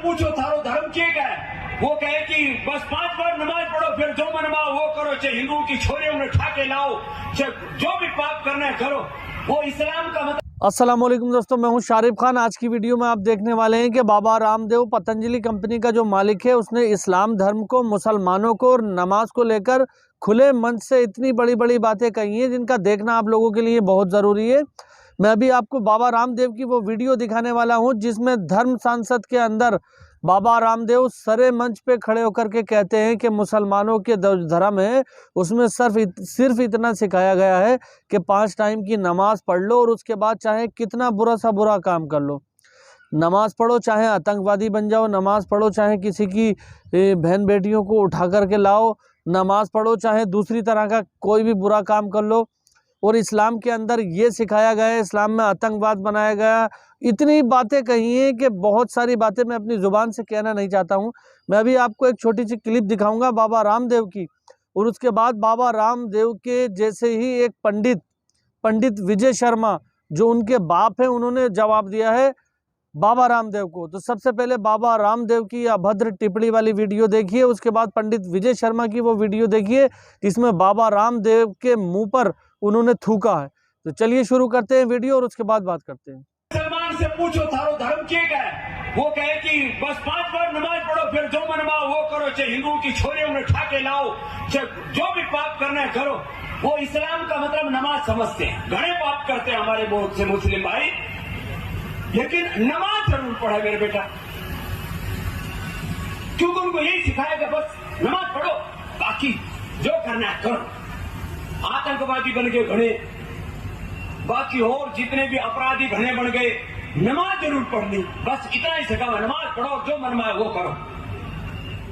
पूछो थारो धर्म के है, वो कहे कि बस 5 बार नमाज पढ़ो, फिर जो मनवा वो करो, चाहे हिंदुओं की छोरियों में उठा के लाओ, चाहे जो भी पाप करना है करो, वो इस्लाम का मतलब। अस्सलाम वालेकुम दोस्तों, मैं हूं शारिफ खान। आज की वीडियो में आप देखने वाले हैं कि बाबा रामदेव पतंजलि कंपनी का जो मालिक है, उसने इस्लाम धर्म को, मुसलमानों को और नमाज को लेकर खुले मंच से इतनी बड़ी बड़ी बातें कही हैं जिनका देखना आप लोगों के लिए बहुत ज़रूरी है। मैं अभी आपको बाबा रामदेव की वो वीडियो दिखाने वाला हूं जिसमें धर्म सांसद के अंदर बाबा रामदेव सरे मंच पे खड़े होकर के कहते हैं कि मुसलमानों के धर्म है उसमें सिर्फ इतना सिखाया गया है कि 5 टाइम की नमाज पढ़ लो और उसके बाद चाहे कितना बुरा सा बुरा काम कर लो। नमाज पढ़ो, चाहे आतंकवादी बन जाओ, नमाज पढ़ो चाहे किसी की बहन बेटियों को उठा करके लाओ, नमाज पढ़ो चाहे दूसरी तरह का कोई भी बुरा काम कर लो। और इस्लाम के अंदर ये सिखाया गया है, इस्लाम में आतंकवाद बनाया गया। इतनी बातें कही हैं कि बहुत सारी बातें मैं अपनी ज़ुबान से कहना नहीं चाहता हूँ। मैं अभी आपको एक छोटी सी क्लिप दिखाऊंगा बाबा रामदेव की, और उसके बाद बाबा रामदेव के जैसे ही एक पंडित विजय शर्मा जो उनके बाप हैं, उन्होंने जवाब दिया है बाबा रामदेव को। तो सबसे पहले बाबा रामदेव की अभद्र टिप्पणी वाली वीडियो देखिए, उसके बाद पंडित विजय शर्मा की वो वीडियो देखिए जिसमें बाबा रामदेव के मुंह पर उन्होंने थूका है। तो चलिए शुरू करते हैं वीडियो और उसके बाद बात करते हैं। मुसलमान से पूछो थारो धर्म के है, वो कहे कि बस 5 बार नमाज पढ़ो, फिर जो मनवा वो करो, चाहे हिंदुओं की छोरियों में उठा के लाओ, चाहे जो भी पाप करना है करो, वो इस्लाम का मतलब नमाज समझते हैं। घणे पाप करते हैं हमारे बहुत से मुस्लिम भाई, लेकिन नमाज जरूर पढ़ा मेरे बेटा, क्योंकि उनको यही सिखाएगा बस नमाज पढ़ो, बाकी जो करना है करो। आतंकवादी बन गए घने, बाकी और जितने भी अपराधी घने बन गए, नमाज जरूर पढ़नी, बस इतना ही सिखावा, नमाज पढ़ो, जो मन में वो करो।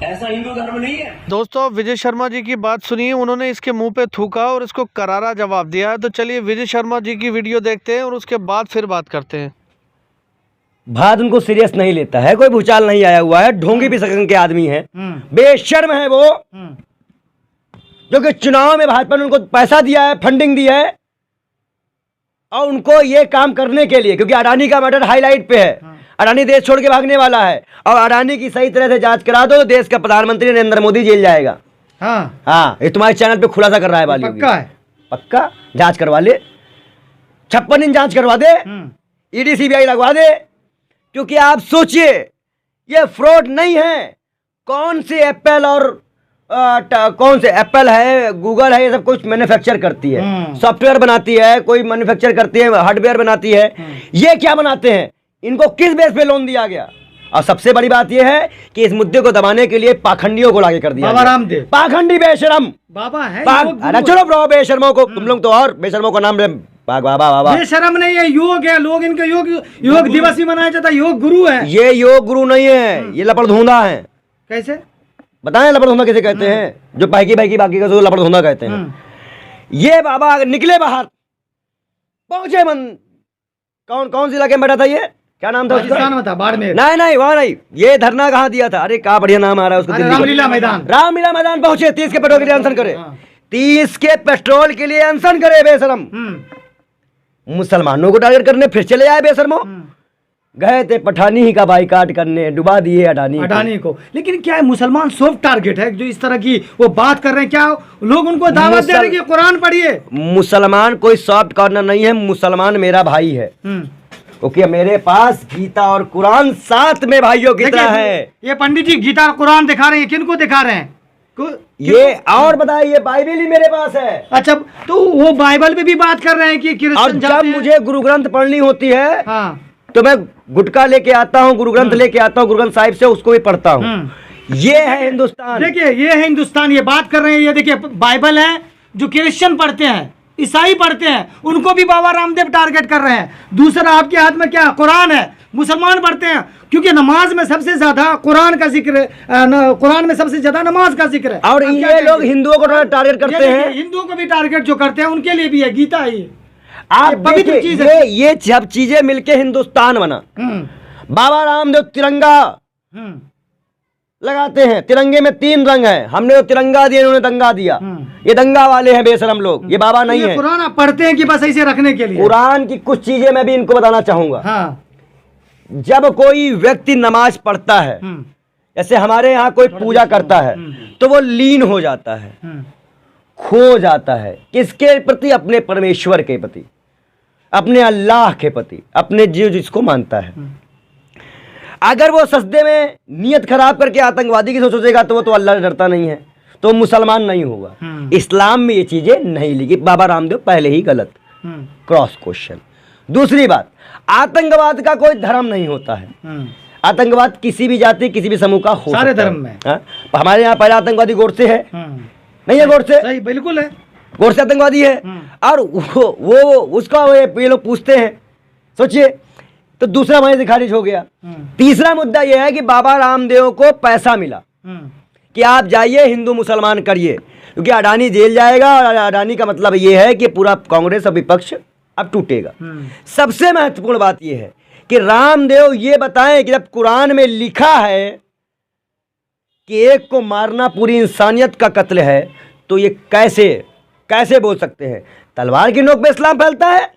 ऐसा हिंदू धर्म नहीं है दोस्तों। विजय शर्मा जी की बात सुनिए, उन्होंने इसके मुंह पे थूका और इसको करारा जवाब दिया है। तो चलिए विजय शर्मा जी की वीडियो देखते हैं और उसके बाद फिर बात करते हैं। भारत उनको सीरियस नहीं लेता है, कोई भूचाल नहीं आया हुआ है, ढोंगी भी सकन के आदमी है, बेशर्म है वो, जो कि चुनाव में भाजपा ने उनको पैसा दिया है, फंडिंग दी है, और उनको ये काम करने के लिए, क्योंकि अडानी का मर्डर हाईलाइट पे है, अडानी देश छोड़ के भागने वाला है, और अडानी की सही तरह से जांच करा दो तो देश का प्रधानमंत्री नरेंद्र मोदी जेल जाएगा। हाँ, ये तुम्हारे चैनल पे खुलासा कर रहा है वाली, पक्का है, पक्का। जांच करवा ले, 56 दिन जांच करवा दे, ईडी सीबीआई लगवा दे, क्योंकि आप सोचिए ये फ्रॉड नहीं है। कौन से एप्पल और कौन से एप्पल है, गूगल है, ये सब कुछ मैन्युफैक्चर करती है, सॉफ्टवेयर बनाती है, कोई मैन्युफैक्चर करती है, हार्डवेयर बनाती है। ये क्या बनाते हैं, इनको किस बेस पे लोन दिया गया? और सबसे बड़ी बात यह है कि इस मुद्दे को दबाने के लिए पाखंडियों को लागे कर दिया बाबा रामदेव, पाखंडी बेशरम बाबा है। अरे चलो ब्रो, बेशर्मों को तुम लोग तो, और बेशर्मों को नाम बाबा बेशरम नहीं है, योग है, लोग इनका योग दिवस भी मनाया जाता है, योग गुरु है। ये योग गुरु नहीं है, ये लपड़धुंधा है। कैसे बताएं लपड़धुंधा कैसे कहते हैं? जो पैकी बाकी का लपड़धुंधा कहते हैं। ये बाबा निकले बाहर, पहुंचे कौन सी इलाके में बैठा था, ये क्या नाम था उसका? बाड़मेर। नहीं वहाँ नहीं, ये धरना कहाँ दिया था? अरे क्या बढ़िया नाम आ रहा है उसको, रामलीला मैदान पहुंचे, 30 के पेट्रोल के लिए अनशन करे, 30 के पेट्रोल के लिए अनशन करे बेशरम। मुसलमानों को टारगेट करने फिर चले आए बेशरमो, गए थे पठानी ही का बाइकाट करने, डुबा दिए अडानी को। लेकिन क्या है, मुसलमान सॉफ्ट टारगेट है जो इस तरह की वो बात कर रहे हैं? क्या लोग उनको दावत दे रहे हैं कि कुरान पढ़िए? मुसलमान कोई सॉफ्ट कॉर्नर नहीं है, मुसलमान मेरा भाई है, क्योंकि मेरे पास गीता और कुरान साथ में भाइयों की तरह है। ये पंडित जी गीता और कुरान दिखा रहे हैं, किनको दिखा रहे हैं? ये और बताइए, बाइबल ही मेरे पास है। अच्छा, तो वो बाइबल में भी बात कर रहे हैं कि और जब मुझे गुरु ग्रंथ पढ़नी होती है, तो मैं गुटका लेके आता हूँ, गुरु ग्रंथ लेके आता हूँ, गुरु ग्रंथ साहिब से उसको भी पढ़ता हूँ। ये है हिंदुस्तान। देखिए ये है हिंदुस्तान, ये बात कर रहे हैं। ये देखिए बाइबल है, जो क्रिश्चियन पढ़ते हैं, ईसाई पढ़ते हैं, उनको भी बाबा रामदेव टारगेट कर रहे हैं। दूसरा आपके हाथ में क्या, कुरान है, मुसलमान पढ़ते हैं, क्योंकि नमाज में सबसे ज्यादा कुरान का जिक्र है, कुरान में सबसे ज्यादा नमाज का जिक्र है। और ये लोग हिंदुओं को टारगेट करते हैं, हिंदुओं को भी टारगेट जो करते हैं उनके लिए भी है गीता ही। आप पवित्र चीज है, ये सब चीजें मिलके हिंदुस्तान बना। बाबा रामदेव तिरंगा लगाते हैं, तिरंगे में 3 रंग है, हमने तो तिरंगा दिया, इन्होंने दंगा दिया। ये दंगा वाले हैं बेशरम लोग, ये बाबा नहीं है। कुरान आप पढ़ते हैं कि बस ऐसे रखने के लिए? कुरान की कुछ चीजें मैं भी इनको बताना चाहूंगा। जब कोई व्यक्ति नमाज पढ़ता है, जैसे हमारे यहाँ कोई पूजा करता है, तो वो लीन हो जाता है, खो जाता है। किसके प्रति? अपने परमेश्वर के प्रति, अपने अल्लाह के प्रति, अपने जीव जिसको मानता है। अगर वो सजदे में नियत खराब करके आतंकवादी की सोचेगा तो वो तो अल्लाह से डरता नहीं है, तो मुसलमान नहीं होगा। इस्लाम में ये चीजें नहीं लिखी। बाबा रामदेव पहले ही गलत, क्रॉस क्वेश्चन। दूसरी बात, आतंकवाद का कोई धर्म नहीं होता है। आतंकवाद किसी भी जाति, किसी भी समूह का हो सारे सकता है। धर्म में। हमारे यहाँ पहला आतंकवादी गोडसे है, नहीं है? गोडसे सही, बिल्कुल है। गोडसे आतंकवादी है। और वो उसका ये लोग पूछते हैं, सोचिए। तो दूसरा वहीं से खारिज हो गया। तीसरा मुद्दा यह है कि बाबा रामदेव को पैसा मिला कि आप जाइए हिंदू मुसलमान करिए, क्योंकि अडानी जेल जाएगा, और अडानी का मतलब ये है कि पूरा कांग्रेस और विपक्ष अब टूटेगा। सबसे महत्वपूर्ण बात यह है कि रामदेव ये बताएं कि जब कुरान में लिखा है कि एक को मारना पूरी इंसानियत का कत्ल है, तो ये कैसे बोल सकते हैं? तलवार की नोक पे इस्लाम फैलता है।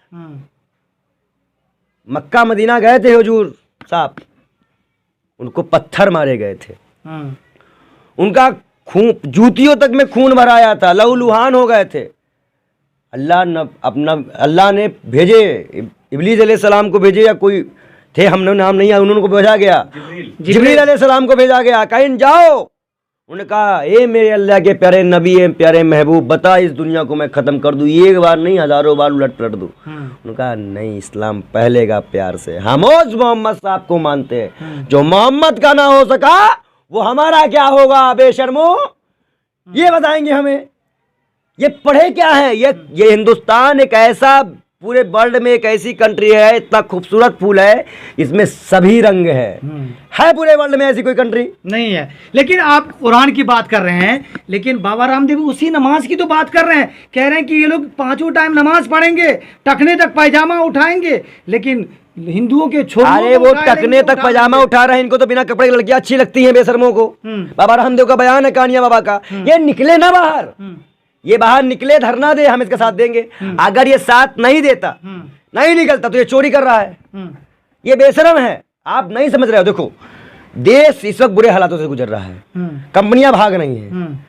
मक्का मदीना गए थे हुजूर साहब, उनको पत्थर मारे गए थे, उनका खून, जूतियों तक में खून भराया था, लहूलुहान हो गए थे। अल्लाह ने भेजे, इब्लीस अलैहिस्सलाम को भेजे, या कोई थे, हमने नाम नहीं है, उन्होंने को भेजा गया, जिब्रील अलैहिस्सलाम को भेजा गया, कहीं जाओ। उन्होंने कहा, ए मेरे अल्लाह के प्यारे नबी, प्यारे महबूब, बता इस दुनिया को मैं ख़त्म कर दूँ, एक बार नहीं हज़ारों बार उलट पलट दूँ। उन्होंने कहा, नहीं, इस्लाम पहलेगा प्यार से। हम उस मोहम्मद साहब को मानते हैं, जो मोहम्मद का ना हो सका वो हमारा क्या होगा बेशर्मो? ये बताएंगे हमें। ये पढ़े क्या है? ये हिंदुस्तान एक ऐसा, पूरे वर्ल्ड में एक ऐसी कंट्री है, इतना खूबसूरत फूल है, इसमें सभी रंग है पूरे वर्ल्ड में ऐसी कोई कंट्री नहीं है। लेकिन आप कुरान की बात कर रहे हैं, लेकिन बाबा रामदेव उसी नमाज की तो बात कर रहे हैं। कह रहे हैं कि ये लोग 5 टाइम नमाज पढ़ेंगे, टखने तक पैजामा उठाएंगे, लेकिन हिंदुओं के छोटे, अरे वो टखने तक पैजामा उठा रहे हैं, इनको तो बिना कपड़े की लड़कियां अच्छी लगती हैं बेशर्मों को। बाबा रामदेव का बयान है कानिया बाबा का, ये निकले ना बाहर, ये बाहर निकले, धरना दे, हम इसका साथ देंगे। अगर ये साथ नहीं देता, नहीं निकलता, तो ये चोरी कर रहा है, ये बेशरम है। आप नहीं समझ रहे हो। देखो, देश इस वक्त बुरे हालातों से गुजर रहा है, कंपनियां भाग रही हैं,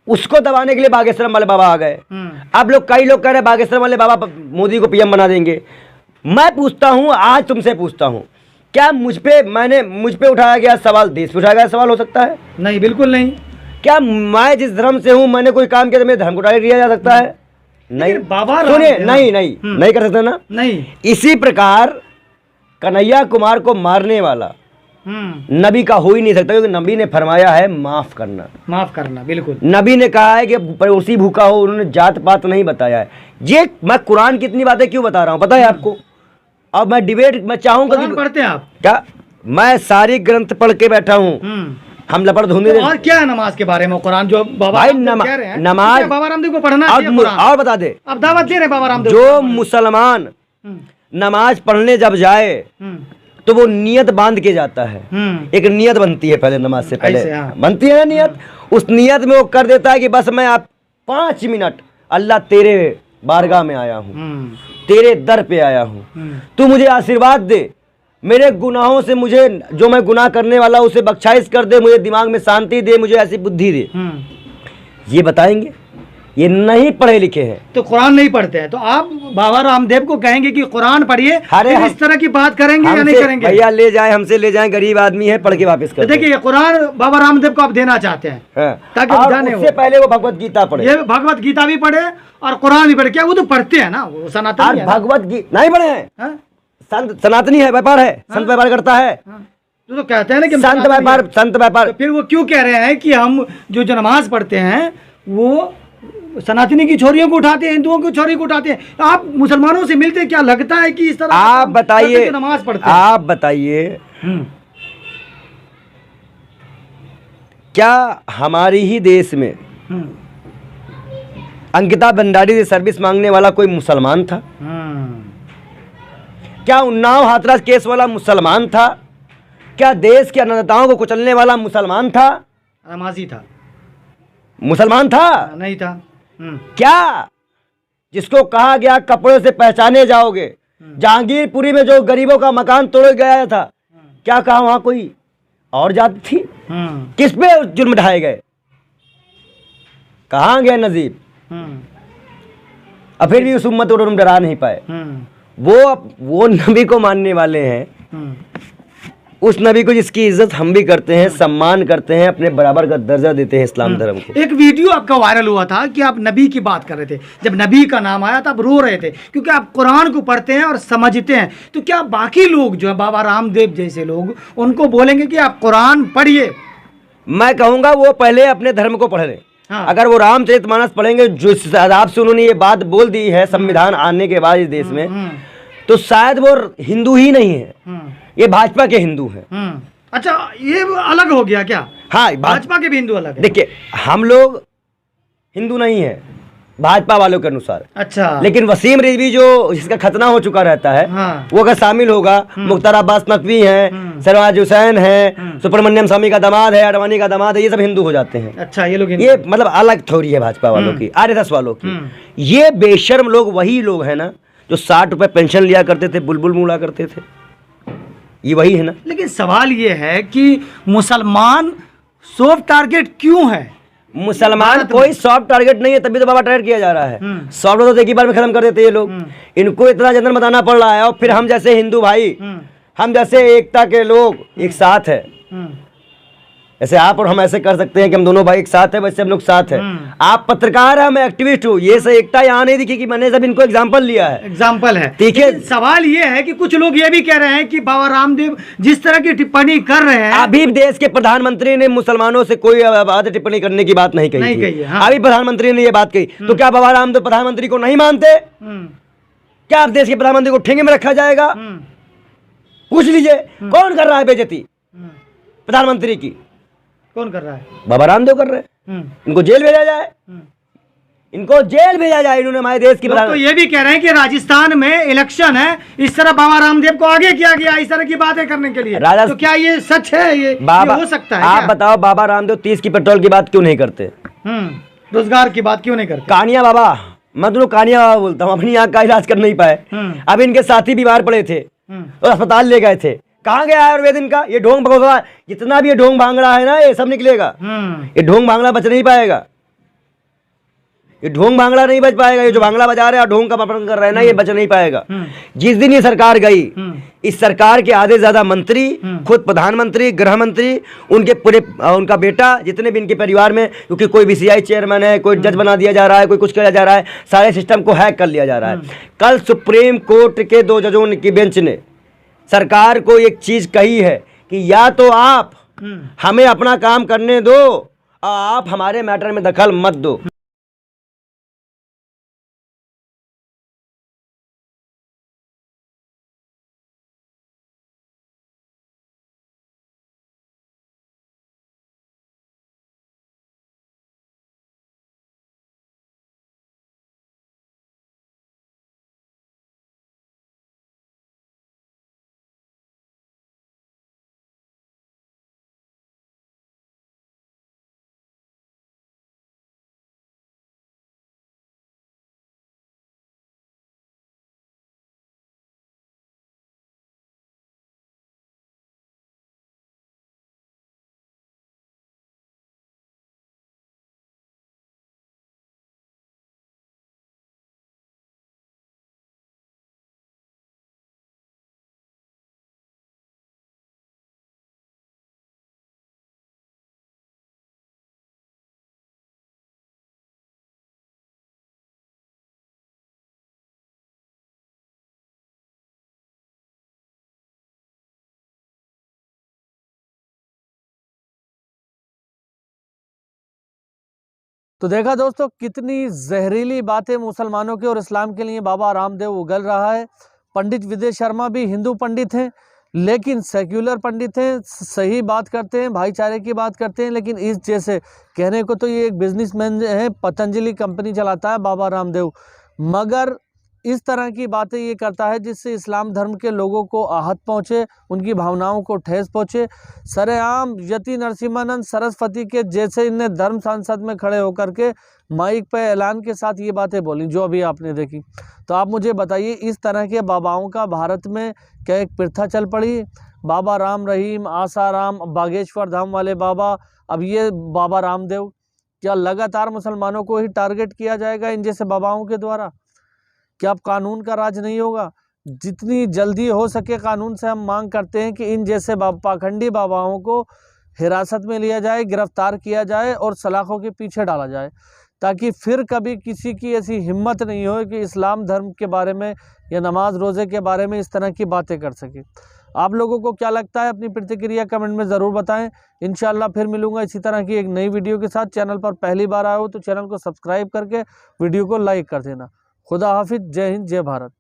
उसको दबाने के लिए बागेश्वरम वाले बाबा आ गए। अब कई लोग कह रहे हैं बागेश्वरम वाले बाबा मोदी को पीएम बना देंगे। मैं पूछता हूं, आज तुमसे पूछता हूं, क्या मुझ पे उठाया गया सवाल देश पे उठाया गया सवाल हो सकता है? नहीं, बिल्कुल नहीं। क्या मैं जिस धर्म से हूं, मैंने कोई काम किया तो मेरे धर्म को टाइट दिया जा सकता है? नहीं बाबा, सुनिए, नहीं कर सकते ना। नहीं। इसी प्रकार कन्हैया कुमार को मारने वाला नबी का हो ही नहीं सकता, क्योंकि नबी ने फरमाया है माफ करना। बिल्कुल, नबी ने कहा है कि पड़ोसी भूखा हो, उन्होंने जात पात नहीं बताया है। ये मैं कुरान की इतनी बातें क्यों बता रहा हूं पता है आपको? अब मैं डिबेट मैं चाहूंगा कि पढ़ते हैं आप क्या, मैं सारी ग्रंथ पढ़ के बैठा हूं। हम लपड़ धोने और क्या है नमाज के बारे में कुरान जो बाबा कह रहे हैं? नमाज बाबा रामदेव को पढ़ना और बता दे, अब दावत दे रहे बाबा रामदेव। जो मुसलमान नमाज पढ़ने जब जाए तो वो नियत बांध के जाता है। एक नियत बनती है पहले, नमाज से पहले बनती है नियत। उस नियत में वो कर देता है कि बस मैं आप 5 मिनट अल्लाह तेरे बारगाह में आया हूँ, तेरे दर पे आया हूँ, तू मुझे आशीर्वाद दे, मेरे गुनाहों से मुझे, जो मैं गुनाह करने वाला उसे बख्शाइश कर दे, मुझे दिमाग में शांति दे, मुझे ऐसी बुद्धि दे। ये बताएंगे। ये नहीं पढ़े लिखे हैं तो कुरान नहीं पढ़ते हैं, तो आप बाबा रामदेव को कहेंगे कि कुरान पढ़िए, इस तरह की बात करेंगे या नहीं करेंगे? भैया ले जाए, हमसे ले जाए, गरीब आदमी है, पढ़ के वापस कर। देखिए, कुरान बाबा रामदेव को आप देना चाहते हैं ताकि जाने, उससे पहले वो भगवत गीता पढ़े। ये भगवत गीता भी पढ़े और कुरान भी पढ़े। क्या वो तो पढ़ते हैं ना, वो सनातनी है। भगवत गीता नहीं पढ़े हैं, संत सनातनी है, व्यापार है, संत व्यापार करता है। तो कहते हैं ना कि संत व्यापार। तो फिर वो क्यों कह रहे हैं कि हम जो नमाज पढ़ते हैं वो सनातनी की छोरियों को उठाते हैं, हिंदुओं की छोरी को उठाते हैं? आप मुसलमानों से मिलते क्या लगता है कि इस तरह आप बताइए, नमाज पढ़ते हैं? आप बताइए, क्या हमारी ही देश में अंकिता भंडारी से सर्विस मांगने वाला कोई मुसलमान था? क्या उन्नाव हाथरस केस वाला मुसलमान था? क्या देश के अन्नदाताओं को कुचलने वाला मुसलमान था? नमाजी था। मुसलमान था? नहीं था। क्या जिसको कहा गया कपड़ों से पहचाने जाओगे, जहांगीरपुरी में जो गरीबों का मकान तोड़ गया था, क्या कहा वहां कोई और जाति थी? किस पे जुर्म ढाए गए? कहाँ गए नजीब? अब फिर भी उस उम्मत को तुम डरा नहीं पाए। वो नबी को मानने वाले हैं, उस नबी को जिसकी इज्जत हम भी करते हैं, सम्मान करते हैं, अपने बराबर का दर्जा देते हैं इस्लाम धर्म को। एक वीडियो आपका वायरल हुआ था कि आप नबी की बात कर रहे थे, जब नबी का नाम आया तब रो रहे थे, क्योंकि आप कुरान को पढ़ते हैं और समझते हैं। तो क्या बाकी लोग जो है बाबा रामदेव जैसे लोग, उनको बोलेंगे कि आप कुरान पढ़िए? मैं कहूंगा वो पहले अपने धर्म को पढ़ लें। हाँ। अगर वो रामचरितमानस पढ़ेंगे, जो आदाब से उन्होंने ये बात बोल दी है संविधान आने के बाद इस देश में, तो शायद वो हिंदू ही नहीं है, ये भाजपा के हिंदू हैं। अच्छा, ये अलग हो गया क्या? हाँ, भाजपा के भी हिंदू अलग है। देखिए, हम लोग हिंदू नहीं है भाजपा वालों के अनुसार। अच्छा, लेकिन वसीम रिजवी जो जिसका खतना हो चुका रहता है, हाँ। वो अगर शामिल होगा, मुख्तार अब्बास नकवी हैं, सरवाज हुसैन हैं, सुब्रमण्यम स्वामी का दामाद है, अडवाणी का दामाद है, ये सब हिंदू हो जाते हैं। अच्छा, ये लोग ये मतलब अलग थ्योरी है भाजपा वालों की, आरएसएस वालों की। ये बेशर्म लोग वही लोग हैं ना जो 60 रुपए पेंशन लिया करते थे, बुलबुल मुड़ा करते थे, ये वही है ना। लेकिन सवाल ये है कि मुसलमान सॉफ्ट टारगेट क्यों है? मुसलमान कोई सॉफ्ट टारगेट नहीं है, तभी तो बाबा टारगेट किया जा रहा है। सॉफ्ट तो एक ही बार में खत्म कर देते ये लोग। इनको इतना जन्म बताना पड़ रहा है, और फिर हम जैसे हिंदू भाई, हम जैसे एकता के लोग एक साथ है। ऐसे आप और हम ऐसे कर सकते हैं कि हम दोनों भाई एक साथ है, वैसे हम लोग साथ हैं। आप पत्रकार हैं, मैं एक्टिविस्ट हूँ, ये से एकता यहाँ नहीं दिखी कि मैंने सब इनको एग्जाम्पल लिया है। एग्जाम्पल है। देखिए, सवाल ये है कि कुछ लोग ये भी कह रहे हैं कि बाबा रामदेव जिस तरह की टिप्पणी कर रहे हैं, अभी देश के प्रधानमंत्री ने मुसलमानों से कोई बात टिप्पणी करने की बात नहीं कही थी। हाँ। अभी प्रधानमंत्री ने ये बात कही, तो क्या बाबा रामदेव प्रधानमंत्री को नहीं मानते? क्या आप देश के प्रधानमंत्री को ठेंगे में रखा जाएगा? पूछ लीजिए, कौन कर रहा है बेइज्जती प्रधानमंत्री की? कौन कर रहा है? बाबा रामदेव कर रहे हैं। इनको जेल भेजा जाए, इनको जेल भेजा जाए। इन्होंने हमारे देश की तो ये भी कह रहे हैं कि राजस्थान में इलेक्शन है, इस तरह बाबा रामदेव को आगे किया गया इस तरह की बातें करने के लिए। तो क्या ये सच है? ये हो सकता है? आप बताओ, बाबा रामदेव 30 की पेट्रोल की बात क्यों नहीं करते? रोजगार की बात क्यों नहीं करते? कानिया बाबा, मैं तो कानिया बाबा बोलता हूँ, अपनी आँख का इलाज कर नहीं पाए। अब इनके साथी बीमार पड़े थे और अस्पताल ले गए थे। कहाँ गया आयुर्वेद इनका? ये ढोंग भगवान, जितना भी ये ढोंग भांगड़ा है ना, ये सब निकलेगा। ये ढोंग भांगड़ा बच नहीं पाएगा, ये ढोंग भांगड़ा नहीं बच पाएगा। ये जो भांगड़ा बजा रहे हैं, ढोंग का पालन कर रहे हैं ना, ये बच नहीं पाएगा। जिस दिन ये सरकार गई, इस सरकार के आधे ज्यादा मंत्री, खुद प्रधानमंत्री, गृह मंत्री, उनके पूरे उनका बेटा, जितने भी इनके परिवार में, क्योंकि कोई बीसीआई चेयरमैन है, कोई जज बना दिया जा रहा है, कोई कुछ किया जा रहा है, सारे सिस्टम को हैक कर लिया जा रहा है। कल सुप्रीम कोर्ट के 2 जजों की बेंच ने सरकार को एक चीज कही है कि या तो आप हमें अपना काम करने दो, आप हमारे मैटर में दखल मत दो। तो देखा दोस्तों, कितनी जहरीली बातें मुसलमानों के और इस्लाम के लिए बाबा रामदेव उगल रहा है। पंडित विजय शर्मा भी हिंदू पंडित हैं, लेकिन सेक्युलर पंडित हैं, सही बात करते हैं, भाईचारे की बात करते हैं। लेकिन इस जैसे कहने को तो ये एक बिजनेसमैन है, पतंजलि कंपनी चलाता है बाबा रामदेव, मगर इस तरह की बातें ये करता है जिससे इस्लाम धर्म के लोगों को आहत पहुँचे, उनकी भावनाओं को ठेस पहुँचे। सरेआम यति नरसिम्हानंद सरस्वती के जैसे इनने धर्म संसद में खड़े होकर के माइक पे ऐलान के साथ ये बातें बोली जो अभी आपने देखी। तो आप मुझे बताइए, इस तरह के बाबाओं का भारत में क्या एक प्रथा चल पड़ी? बाबा राम रहीम, आसाराम, बागेश्वर धाम वाले बाबा, अब ये बाबा रामदेव, क्या लगातार मुसलमानों को ही टारगेट किया जाएगा इन जैसे बाबाओं के द्वारा? क्या अब कानून का राज नहीं होगा? जितनी जल्दी हो सके कानून से हम मांग करते हैं कि इन जैसे पाखंडी बाबाओं को हिरासत में लिया जाए, गिरफ्तार किया जाए और सलाखों के पीछे डाला जाए, ताकि फिर कभी किसी की ऐसी हिम्मत नहीं हो कि इस्लाम धर्म के बारे में या नमाज रोज़े के बारे में इस तरह की बातें कर सके। आप लोगों को क्या लगता है? अपनी प्रतिक्रिया कमेंट में ज़रूर बताएं। इंशाल्लाह फिर मिलूंगा इसी तरह की एक नई वीडियो के साथ। चैनल पर पहली बार आए हो तो चैनल को सब्सक्राइब करके वीडियो को लाइक कर देना। खुदा हाफिज, जय हिंद, जय भारत।